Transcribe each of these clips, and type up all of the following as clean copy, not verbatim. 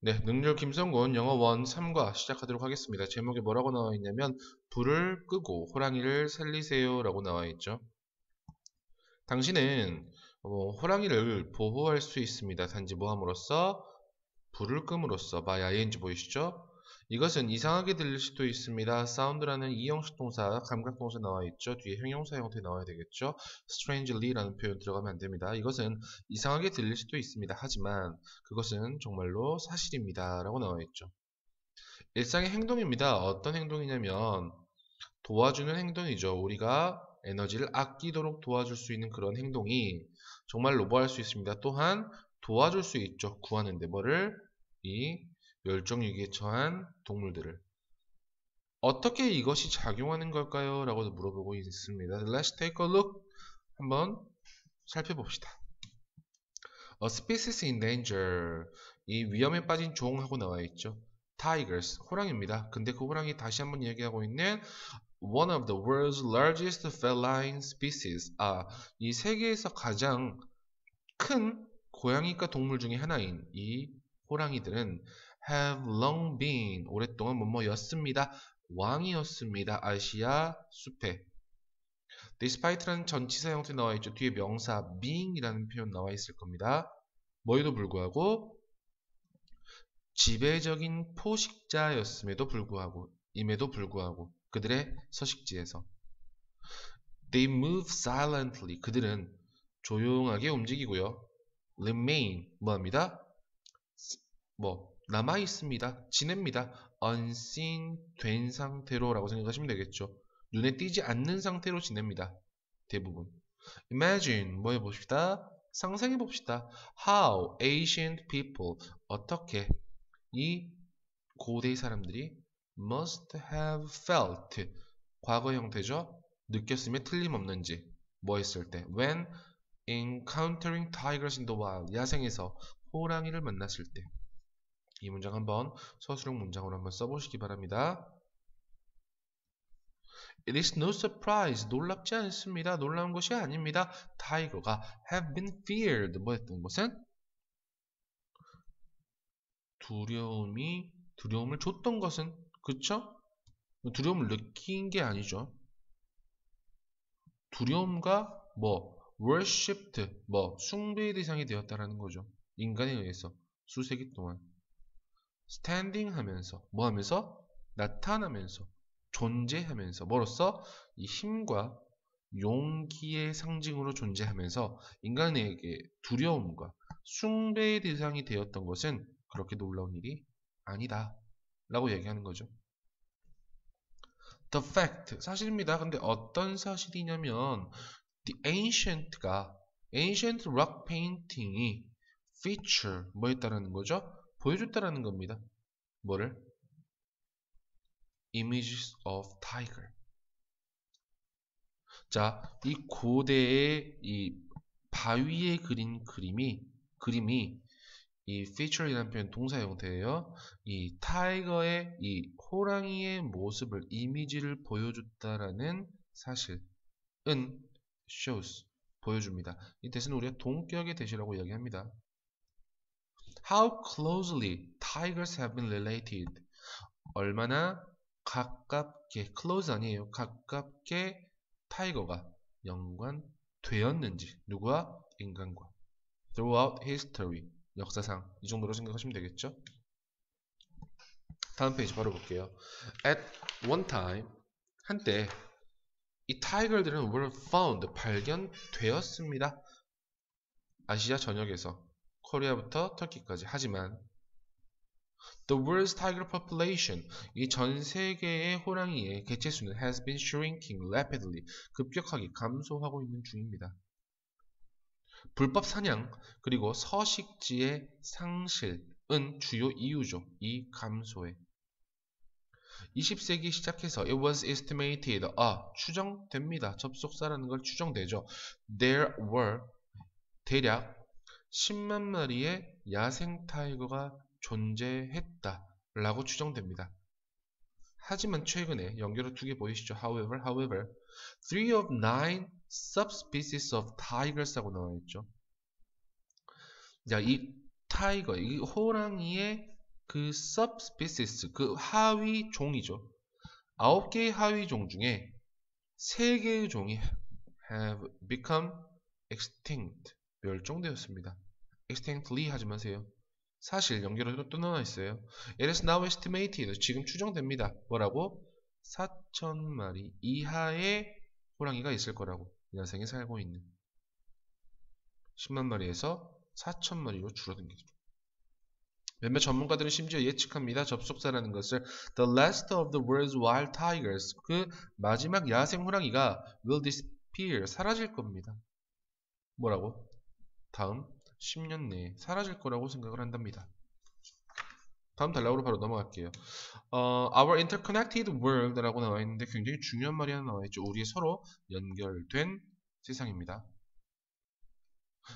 네, 능률 김성곤 영어 1 3과 시작하도록 하겠습니다. 제목에 뭐라고 나와 있냐면 불을 끄고 호랑이를 살리세요 라고 나와 있죠. 당신은 호랑이를 보호할 수 있습니다. 단지 뭐 함으로써? 불을 끔으로써 by ing 보이시죠? 이것은 이상하게 들릴 수도 있습니다. 사운드라는 이형식 동사, 감각 동사 나와 있죠. 뒤에 형용사 형태 나와야 되겠죠. strangely라는 표현 들어가면 안 됩니다. 이것은 이상하게 들릴 수도 있습니다. 하지만 그것은 정말로 사실입니다. 라고 나와 있죠. 일상의 행동입니다. 어떤 행동이냐면 도와주는 행동이죠. 우리가 에너지를 아끼도록 도와줄 수 있는 그런 행동이 정말로 뭐 할 수 있습니다. 또한 도와줄 수 있죠. 구하는데 뭐를? 이 멸종위기에 처한 동물들을. 어떻게 이것이 작용하는 걸까요? 라고 물어보고 있습니다. Let's take a look. 한번 살펴봅시다. A species in danger. 이 위험에 빠진 종하고 나와 있죠. Tigers, 호랑이입니다. 근데 그 호랑이 다시 한번 이야기하고 있는 one of the world's largest feline species. 이 세계에서 가장 큰 고양이과 동물 중에 하나인 이 호랑이들은 have long been, 오랫동안 뭐뭐였습니다. 왕이었습니다. 아시아 숲에. despite라는 전치사 형태 나와 있죠. 뒤에 명사 being이라는 표현 나와 있을 겁니다. 뭐에도 불구하고 지배적인 포식자였음에도 불구하고 임에도 불구하고 그들의 서식지에서 they move silently, 그들은 조용하게 움직이고요. remain, 뭐합니다? 남아 있습니다. 지냅니다. unseen, 된 상태로 라고 생각하시면 되겠죠. 눈에 띄지 않는 상태로 지냅니다. 대부분. imagine, 뭐 해봅시다. 상상해 봅시다. how ancient people, 어떻게 이 고대 사람들이 must have felt, 과거 형태죠. 느꼈으면 틀림없는지. 뭐 했을 때? when encountering tigers in the wild, 야생에서 호랑이를 만났을 때. 이 문장 한번 서술형 문장으로 한번 써보시기 바랍니다. It is no surprise, 놀랍지 않습니다. 놀라운 것이 아닙니다. 타이거가 have been feared, 뭐였던 것은? 두려움을 줬던 것은, 그쵸? 두려움을 느낀 게 아니죠. 두려움과 worshipped, 숭배의 대상이 되었다라는 거죠. 인간에 의해서 수세기 동안 standing 하면서 뭐 하면서? 나타나면서 존재하면서 뭐로써? 이 힘과 용기의 상징으로 존재하면서 인간에게 두려움과 숭배의 대상이 되었던 것은 그렇게 놀라운 일이 아니다 라고 얘기하는 거죠. The fact, 사실입니다. 근데 어떤 사실이냐면 The ancient rock painting이 feature, 뭐였다라는 거죠? 보여줬다라는 겁니다. 뭐를? Images of tiger. 자, 이 고대의 이 바위에 그린 그림이 이 feature이라는 표현 동사 형태예요. 이 타이거의 이 호랑이의 모습을 이미지를 보여줬다라는 사실은 shows, 보여줍니다. 이 대신에 우리가 동격의 대시라고 이야기합니다. How closely tigers have been related. 얼마나 가깝게, close 아니에요. 가깝게 타이거가 연관되었는지. 누구와? 인간과. Throughout history. 역사상. 이 정도로 생각하시면 되겠죠? 다음 페이지 바로 볼게요. At one time, 한때 이 타이거들은 were found, 발견되었습니다. 아시아 전역에서 코리아부터 터키까지. 하지만 the world's tiger population, 이 전 세계의 호랑이의 개체수는 has been shrinking rapidly, 급격하게 감소하고 있는 중입니다. 불법 사냥 그리고 서식지의 상실은 주요 이유죠. 이 감소에. 20세기 시작해서 it was estimated, 추정됩니다. 접속사라는 걸 추정되죠. There were 대략 10만 마리의 야생 타이거가 존재했다 라고 추정됩니다. 하지만 최근에 연결어 2개 보이시죠? However, 3 of 9 subspecies of tigers 하고 나와 있죠. 자, 이 타이거, 이 호랑이의 그 subspecies, 그 하위 종이죠. 9개의 하위 종 중에 3개의 종이 have become extinct, 멸종되었습니다. extinctly 하지 마세요. 사실 연결어도 또 나와 있어요. It is now estimated, 지금 추정됩니다. 뭐라고? 4,000마리 이하의 호랑이가 있을 거라고. 야생에 살고 있는 10만 마리에서 4,000마리로 줄어든 게. 몇몇 전문가들은 심지어 예측합니다. 접속사라는 것을 The last of the world's wild tigers, 그 마지막 야생 호랑이가 will disappear, 사라질 겁니다. 뭐라고? 다음 10년 내에 사라질 거라고 생각을 한답니다. 다음 단락으로 바로 넘어갈게요. Our interconnected world라고 나와 있는데 굉장히 중요한 말이 하나 나와 있죠. 우리 서로 연결된 세상입니다.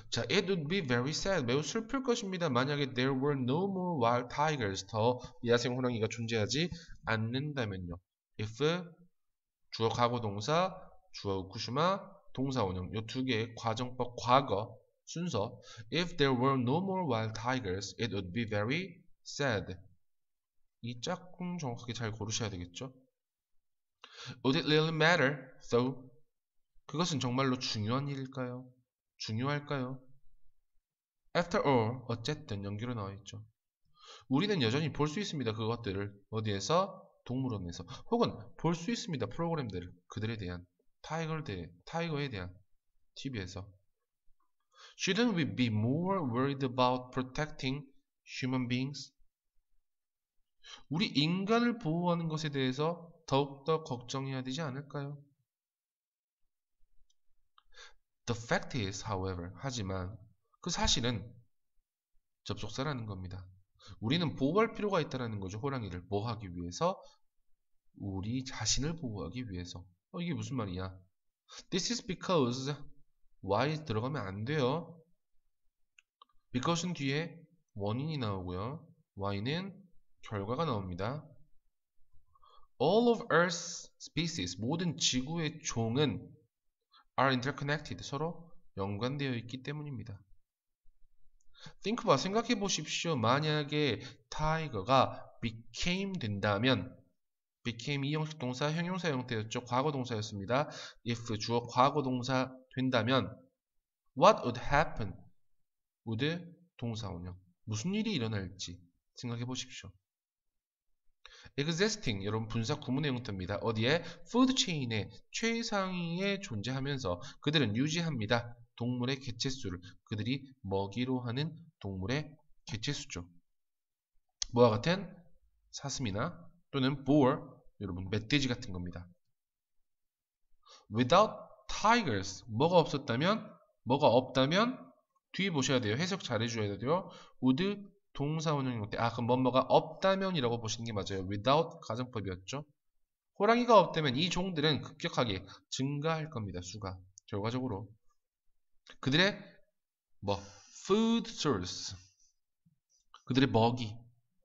자, it would be very sad, 매우 슬플 것입니다. 만약에 there were no more wild tigers, 더 야생 호랑이가 존재하지 않는다면요. if 주어 과거 동사, 주어 우쿠시마, 동사 원형, 이 두 개의 과정법 과거 순서. If there were no more wild tigers, it would be very sad. 이 짝꿍 정확하게 잘 고르셔야 되겠죠. Would it really matter, though? 그것은 정말로 중요한 일일까요? 중요할까요? After all, 어쨌든 연기로 나와 있죠. 우리는 여전히 볼 수 있습니다. 그것들을 어디에서? 동물원에서. 혹은 볼 수 있습니다. 프로그램들을 그들에 대한 타이거에 대한 TV에서. Shouldn't we be more worried about protecting human beings? 우리 인간을 보호하는 것에 대해서 더욱더 걱정해야 되지 않을까요? The fact is, however, 하지만 그 사실은 접속사라는 겁니다. 우리는 보호할 필요가 있다는 거죠. 호랑이를 뭐 하기 위해서? 우리 자신을 보호하기 위해서. 이게 무슨 말이야? This is because why 들어가면 안 돼요. because는 뒤에 원인이 나오고요. why는 결과가 나옵니다. All of Earth's species, 모든 지구의 종은 are interconnected, 서로 연관되어 있기 때문입니다. Think about, 생각해 보십시오. 만약에 타이거가 became 된다면, became 이형식 동사 형용사 형태였죠. 과거 동사였습니다. if 주어 과거 동사 된다면 what would happen? would 동사 원형. 무슨 일이 일어날지 생각해 보십시오. existing, 여러분 분사 구문의 형태입니다. 어디에? food chain의 최상위에 존재하면서 그들은 유지합니다. 동물의 개체수를, 그들이 먹이로 하는 동물의 개체수죠. 뭐와 같은? 사슴이나 또는 boar, 여러분 멧돼지 같은 겁니다. Without tigers, 뭐가 없다면 뒤에 보셔야 돼요. 해석 잘 해줘야 돼요. would 동사 원형 형태. 그럼 뭐뭐가 없다면이라고 보시는 게 맞아요. without 가정법이었죠. 호랑이가 없다면 이 종들은 급격하게 증가할 겁니다. 수가. 결과적으로 그들의 food source, 그들의 먹이,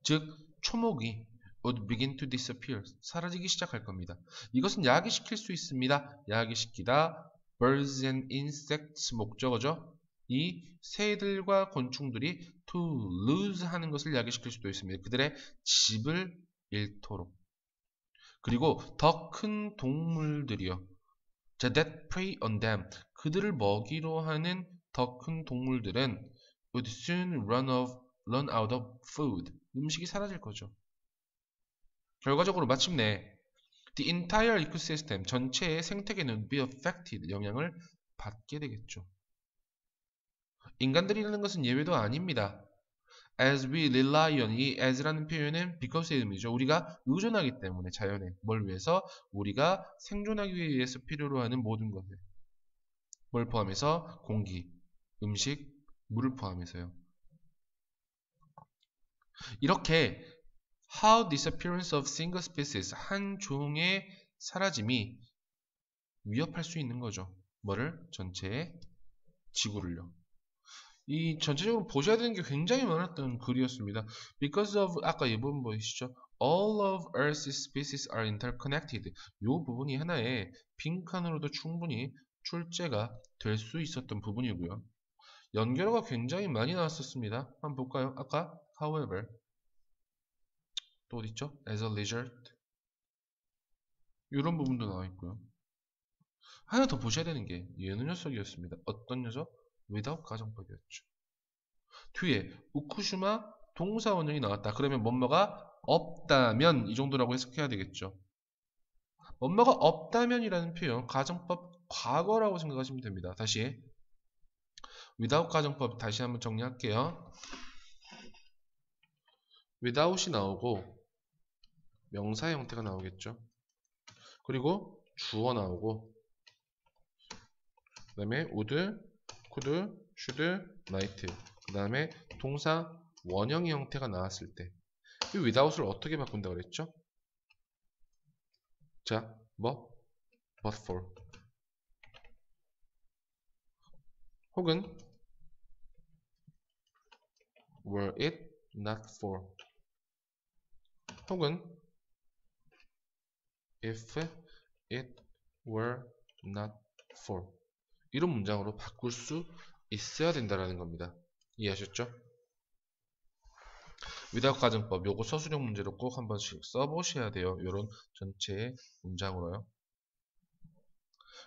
즉 초목이 would begin to disappear, 사라지기 시작할 겁니다. 이것은 야기시킬 수 있습니다. 야기시키다, birds and insects 목적어죠. 이 새들과 곤충들이 to lose 하는 것을 야기시킬 수도 있습니다. 그들의 집을 잃도록. 그리고 더 큰 동물들이요. that prey on them, 그들을 먹이로 하는 더 큰 동물들은 would soon run out of food, 음식이 사라질 거죠. 결과적으로 마침내 the entire ecosystem, 전체의 생태계는 be affected, 영향을 받게 되겠죠. 인간들이라는 것은 예외도 아닙니다. As we rely on, 이 as라는 표현은 because의 의미죠. 우리가 의존하기 때문에 자연에 뭘 위해서? 우리가 생존하기 위해서 필요로 하는 모든 것을. 뭘 포함해서? 공기, 음식, 물을 포함해서요. 이렇게 how disappearance of single species, 한 종의 사라짐이 위협할 수 있는 거죠. 뭐를? 전체의 지구를요. 이 전체적으로 보셔야 되는 게 굉장히 많았던 글이었습니다. Because of, 아까 이 부분 보이시죠? All of Earth's species are interconnected. 이 부분이 하나의 빈칸으로도 충분히 출제가 될 수 있었던 부분이고요. 연결어가 굉장히 많이 나왔었습니다. 한번 볼까요? 아까 however, 또 어디 있죠? as a result. 이런 부분도 나와 있고요. 하나 더 보셔야 되는 게 얘는 녀석이었습니다. 어떤 녀석? without 가정법이었죠. 뒤에 우쿠슈마 동사 원형이 나왔다. 그러면 뭐뭐가 없다면 이 정도라고 해석해야 되겠죠. 뭐뭐가 없다면이라는 표현 가정법 과거라고 생각하시면 됩니다. 다시 without 가정법 다시 한번 정리할게요. without이 나오고 명사의 형태가 나오겠죠. 그리고 주어 나오고 그 다음에 would, could, should, might 그 다음에 동사 원형의 형태가 나왔을 때 이 without을 어떻게 바꾼다 그랬죠? 자, 뭐? but for 혹은 were it not for 혹은 if it were not for 이런 문장으로 바꿀 수 있어야 된다라는 겁니다. 이해하셨죠? without 가정법 요거 서술형 문제로 꼭 한 번씩 써보셔야 돼요. 요런 전체 문장으로요.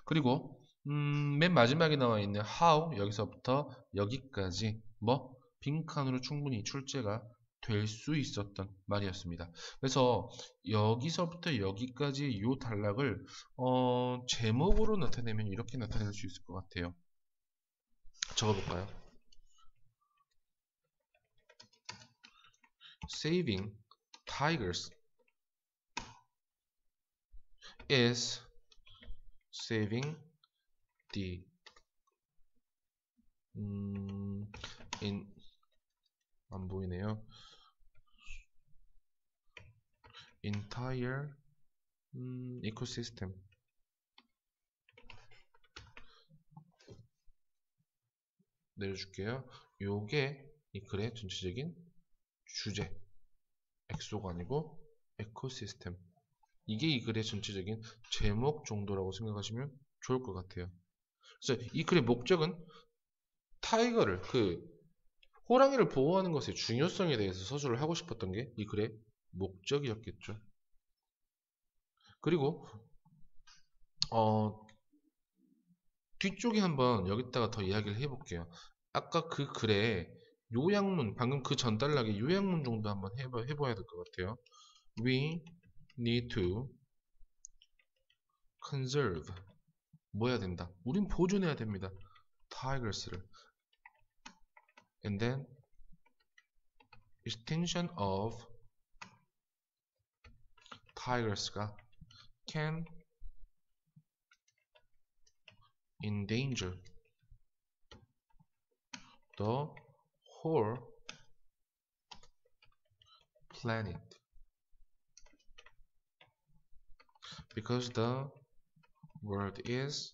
그리고 맨 마지막에 나와 있는 how 여기서부터 여기까지 뭐 빈칸으로 충분히 출제가 될 수 있었던 말이었습니다. 그래서 여기서부터 여기까지 요 단락을 제목으로 나타내면 이렇게 나타낼 수 있을 것 같아요. 적어볼까요? Saving tigers is saving the 안 보이네요. entire ecosystem 내려줄게요. 요게 이 글의 전체적인 주제 엑소가 아니고 에코시스템 이게 이 글의 전체적인 제목 정도라고 생각하시면 좋을 것 같아요. 그래서 이 글의 목적은 타이거를 호랑이를 보호하는 것의 중요성에 대해서 서술을 하고 싶었던 게 이 글의 목적이었겠죠. 그리고 뒤쪽에 한번 여기다가 더 이야기를 해볼게요. 아까 그 글의 요약문 방금 그 전달락의 요약문 정도 한번 해봐야 될 것 같아요. We need to conserve 뭐 해야 된다? 우린 보존해야 됩니다. tigers를 and then extinction of tigers가 can endanger the whole planet because the world is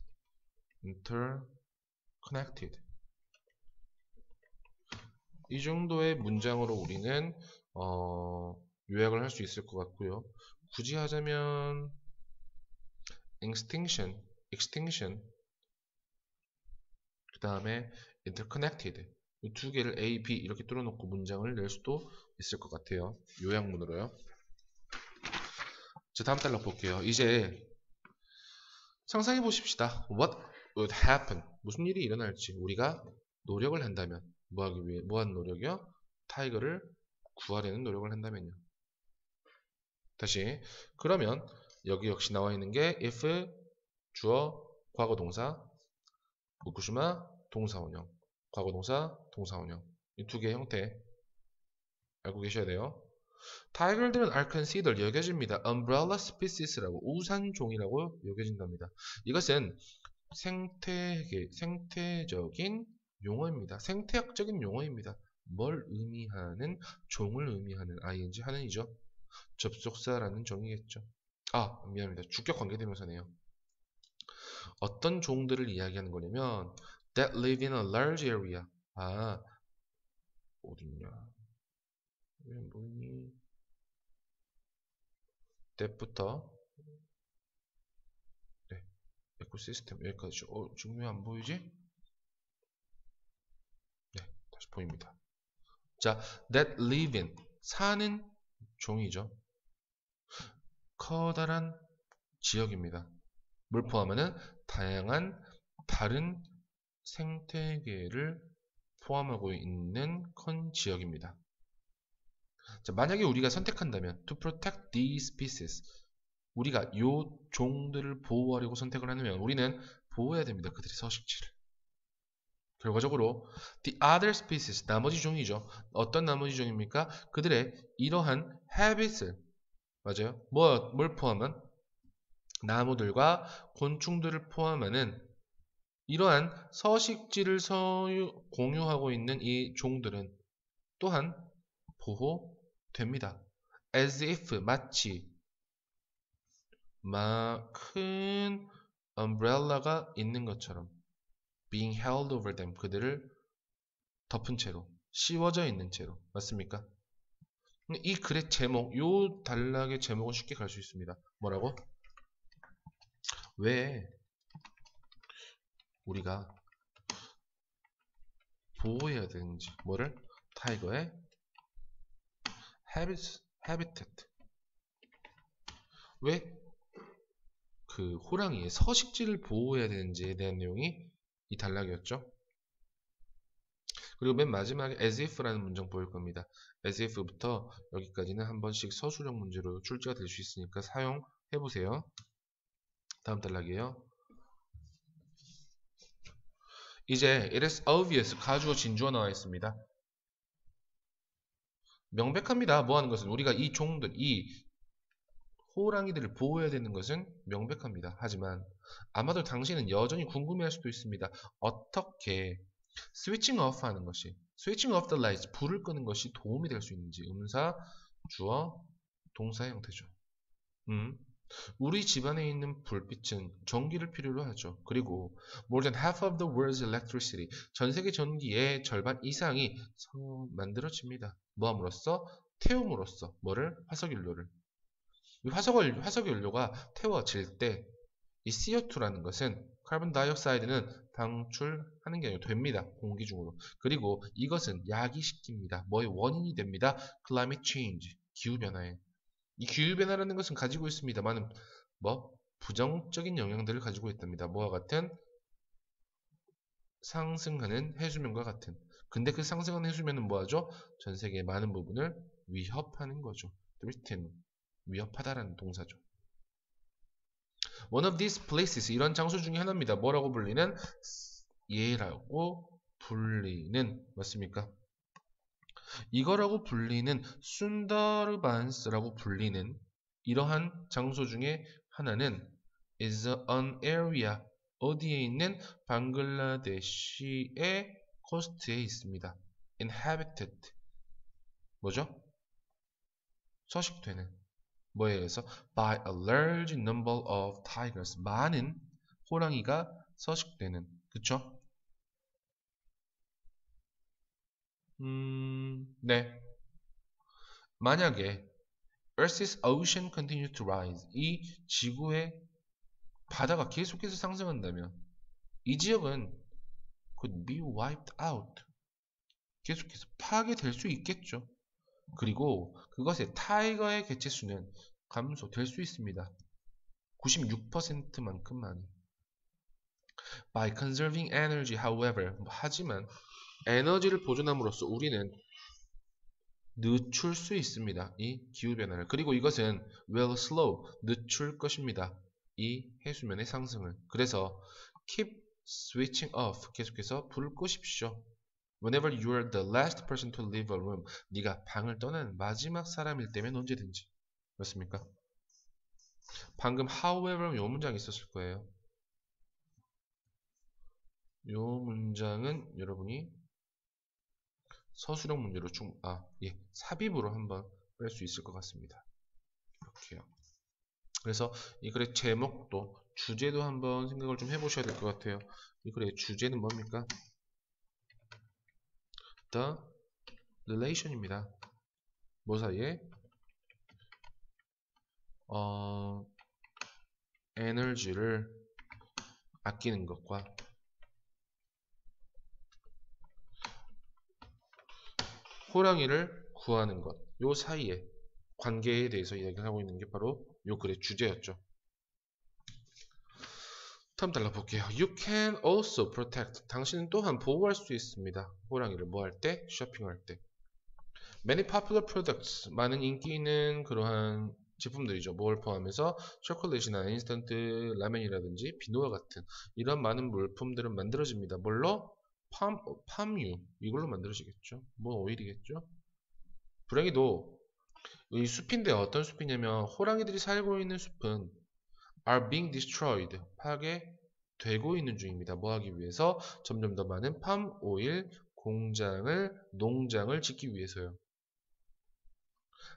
interconnected. 이 정도의 문장으로 우리는 요약을 할 수 있을 것 같고요. 굳이 하자면 extinction 그 다음에 interconnected 이 두 개를 A, B 이렇게 뚫어놓고 문장을 낼 수도 있을 것 같아요. 요약문으로요. 자, 다음 단락 볼게요. 이제 상상해 보십시다. What would happen? 무슨 일이 일어날지 우리가 노력을 한다면 뭐 하기 위해? 뭐 하는 노력이요? 타이거를 구하려는 노력을 한다면요. 다시 그러면 여기 역시 나와 있는 게 if 주어 과거 동사 우쿠시마 동사원형 과거동사 동사원형 이 두 개의 형태 알고 계셔야 돼요. 타이거들은 are considered 여겨집니다. umbrella species라고 우산종이라고 여겨진답니다. 이것은 생태적인 용어입니다. 생태학적인 용어입니다. 뭘 의미하는 종을 의미하는 ing 하는이죠. 접속사라는 종이겠죠. 아 미안합니다. 주격 관계대명사네요. 어떤 종들을 이야기하는 거냐면 that live in a large area. 아 어딨냐? 왜 뭐니? that부터 네 에코시스템 여기까지. 지금 왜 안 보이지? 네 다시 보입니다. 자, that live in 사는 종이죠. 커다란 지역입니다. 뭘 포함하는 다양한 다른 생태계를 포함하고 있는 큰 지역입니다. 자, 만약에 우리가 선택한다면 to protect these species, 우리가 요 종들을 보호하려고 선택을 하면 우리는 보호해야 됩니다. 그들의 서식지를. 결과적으로 the other species, 나머지 종이죠. 어떤 나머지 종입니까? 그들의 이러한 habits을, 맞아요. 뭘 포함한? 나무들과 곤충들을 포함하는 이러한 서식지를 공유하고 있는 이 종들은 또한 보호됩니다. as if, 마치 큰 umbrel라가 있는 것처럼 being held over them, 그들을 덮은 채로, 씌워져 있는 채로. 맞습니까? 이 글의 제목, 요 단락의 제목은 쉽게 갈 수 있습니다. 뭐라고? 왜 우리가 보호해야 되는지. 뭐를? 타이거의 habitat. 왜 그 호랑이의 서식지를 보호해야 되는지에 대한 내용이 이 단락이었죠. 그리고 맨 마지막에 as if라는 문장 보일 겁니다. as if부터 여기까지는 한 번씩 서술형 문제로 출제가 될 수 있으니까 사용해 보세요. 다음 단락이에요. 이제 it is obvious, 가주어 진주어 나와 있습니다. 명백합니다. 뭐 하는 것은? 우리가 이 종들, 이 호랑이들을 보호해야 되는 것은 명백합니다. 하지만 아마도 당신은 여전히 궁금해할 수도 있습니다. 어떻게 switching off 하는 것이, switching off the lights, 불을 끄는 것이 도움이 될 수 있는지. 음사, 주어, 동사의 형태죠. 우리 집안에 있는 불빛은 전기를 필요로 하죠. 그리고 more than half of the world's electricity, 전 세계 전기의 절반 이상이 만들어집니다. 뭐함으로써? 태움으로써. 뭐를? 화석연료를. 이 화석연료가 태워질 때 이 CO2라는 것은 카본 다이옥사이드는 방출하는 게 아니고 됩니다. 공기 중으로. 그리고 이것은 야기시킵니다. 뭐의 원인이 됩니다. climate change, 기후변화에. 이 기후변화라는 것은 가지고 있습니다. 많은 부정적인 영향들을 가지고 있답니다. 뭐와 같은? 상승하는 해수면과 같은. 근데 그 상승하는 해수면은 뭐하죠? 전 세계의 많은 부분을 위협하는 거죠. threaten, 위협하다라는 동사죠. One of these places, 이런 장소 중에 하나입니다. 뭐라고 불리는? 얘라고 불리는, 맞습니까? 이거라고 불리는 순다르반스라고 불리는 이러한 장소 중에 하나는 is an area, 어디에 있는? 방글라데시의 코스트에 있습니다. inhabited, 뭐죠? 서식되는. 뭐에 의해서? by a large number of tigers, 많은 호랑이가 서식되는. 그쵸? 네. 만약에 Earth's ocean continues to rise, 이 지구의 바다가 계속해서 상승한다면 이 지역은 could be wiped out, 계속해서 파괴될 수 있겠죠. 그리고 그것의 타이거의 개체수는 감소될 수 있습니다. 96%만큼 많이. By conserving energy, however, 하지만 에너지를 보존함으로써 우리는 늦출 수 있습니다. 이 기후변화를. 그리고 이것은 will slow, 늦출 것입니다. 이 해수면의 상승을. 그래서 keep switching off, 계속해서 불을 끄십시오. Whenever you are the last person to leave a room, 네가 방을 떠나는 마지막 사람일 때면 언제든지. 그렇습니까? 방금 however 요 문장이 있었을 거예요. 요 문장은 여러분이 서술형 문제로 삽입으로 한번 뺄 수 있을 것 같습니다. 이렇게요. 그래서 이 글의 제목도, 주제도 한번 생각을 좀 해보셔야 될 것 같아요. 이 글의 주제는 뭡니까? The relation입니다. 뭐 사이에? 에너지를 아끼는 것과 호랑이를 구하는 것, 요 사이에 관계에 대해서 이야기를 하고 있는 게 바로 이 글의 주제였죠. 다음 달라 볼게요. You can also protect. 당신은 또한 보호할 수 있습니다. 호랑이를 뭐 할 때? 쇼핑할 때. Many popular products. 많은 인기 있는 그러한 제품들이죠. 뭘 포함해서 초콜릿이나 인스턴트 라면이라든지 비누와 같은 이런 많은 물품들은 만들어집니다. 뭘로? 팜유. 이걸로 만들어지겠죠. 뭐 오일이겠죠. 불행히도 이 숲인데 어떤 숲이냐면 호랑이들이 살고 있는 숲은 are being destroyed. 파괴되고 있는 중입니다. 뭐 하기 위해서? 점점 더 많은 팜 오일 농장을 짓기 위해서요.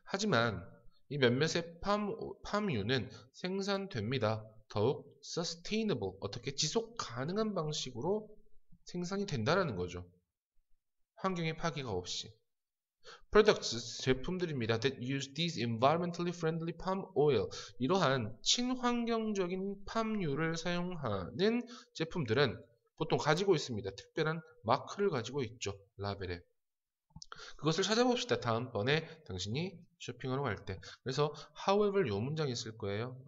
하지만 이 몇몇의 팜유는 생산됩니다. 더욱 sustainable, 어떻게 지속 가능한 방식으로 생산이 된다는 거죠. 환경의 파괴가 없이. Products, 제품들입니다. That use these environmentally friendly palm oil. 이러한 친환경적인 팜유를 사용하는 제품들은 보통 가지고 있습니다. 특별한 마크를 가지고 있죠. 라벨에. 그것을 찾아봅시다. 다음번에 당신이 쇼핑하러 갈 때. 그래서 however 요 문장이 있을 거예요.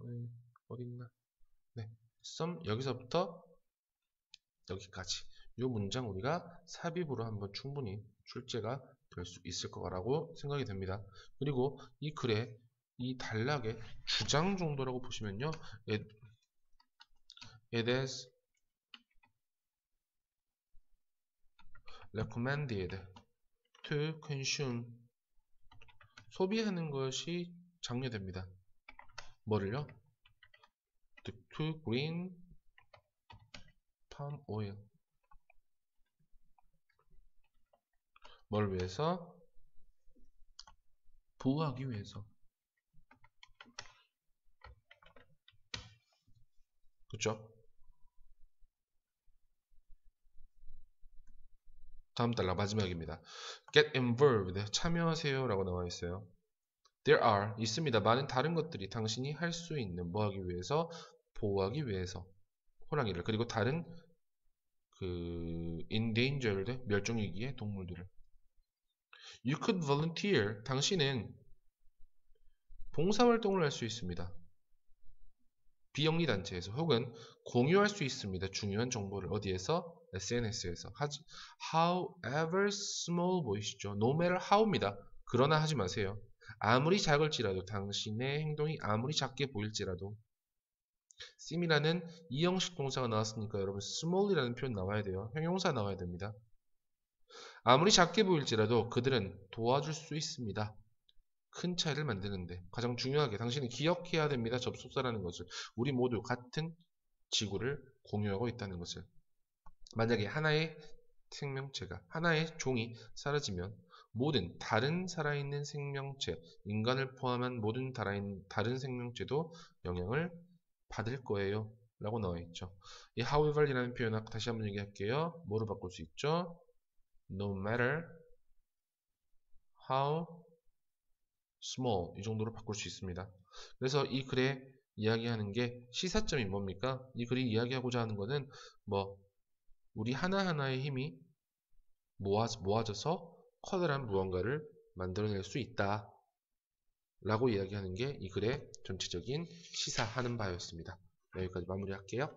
어딨나? 네. some 여기서부터 여기까지. 요 문장 우리가 삽입으로 한번 충분히 출제가 될 수 있을 거라고 생각이 됩니다. 그리고 이 글의 이 단락의 주장 정도라고 보시면요. It is recommended to consume. 소비하는 것이 장려됩니다. 뭐를요? To green palm oil. 뭘 위해서? 보호하기 위해서. 그쵸? 다음 단락 마지막입니다. Get involved. 참여하세요 라고 나와 있어요. There are. 있습니다. 많은 다른 것들이 당신이 할 수 있는 뭐 하기 위해서? 보호하기 위해서. 호랑이를. 그리고 다른 endangered 멸종위기의 동물들을. You could volunteer. 당신은 봉사활동을 할 수 있습니다. 비영리 단체에서 혹은 공유할 수 있습니다. 중요한 정보를 어디에서? SNS에서. However small 보이시죠? No matter how입니다. 그러나 하지 마세요. 아무리 작을지라도 당신의 행동이 아무리 작게 보일지라도 seem이라는 이형식 동사가 나왔으니까 여러분 small이라는 표현 나와야 돼요. 형용사 나와야 됩니다. 아무리 작게 보일지라도 그들은 도와줄 수 있습니다. 큰 차이를 만드는데 가장 중요하게 당신은 기억해야 됩니다. 접속사라는 것을. 우리 모두 같은 지구를 공유하고 있다는 것을. 만약에 하나의 생명체가, 하나의 종이 사라지면 모든 다른 살아있는 생명체, 인간을 포함한 모든 다른 생명체도 영향을 받을 거예요 라고 나와 있죠. 이 however이라는 표현 다시 한번 얘기할게요. 뭐로 바꿀 수 있죠? No matter how small 이 정도로 바꿀 수 있습니다. 그래서 이 글에 이야기하는 게 시사점이 뭡니까? 이 글이 이야기하고자 하는 것은 뭐 우리 하나하나의 힘이 모아져서 커다란 무언가를 만들어낼 수 있다 라고 이야기하는 게 이 글의 전체적인 시사하는 바였습니다. 여기까지 마무리할게요.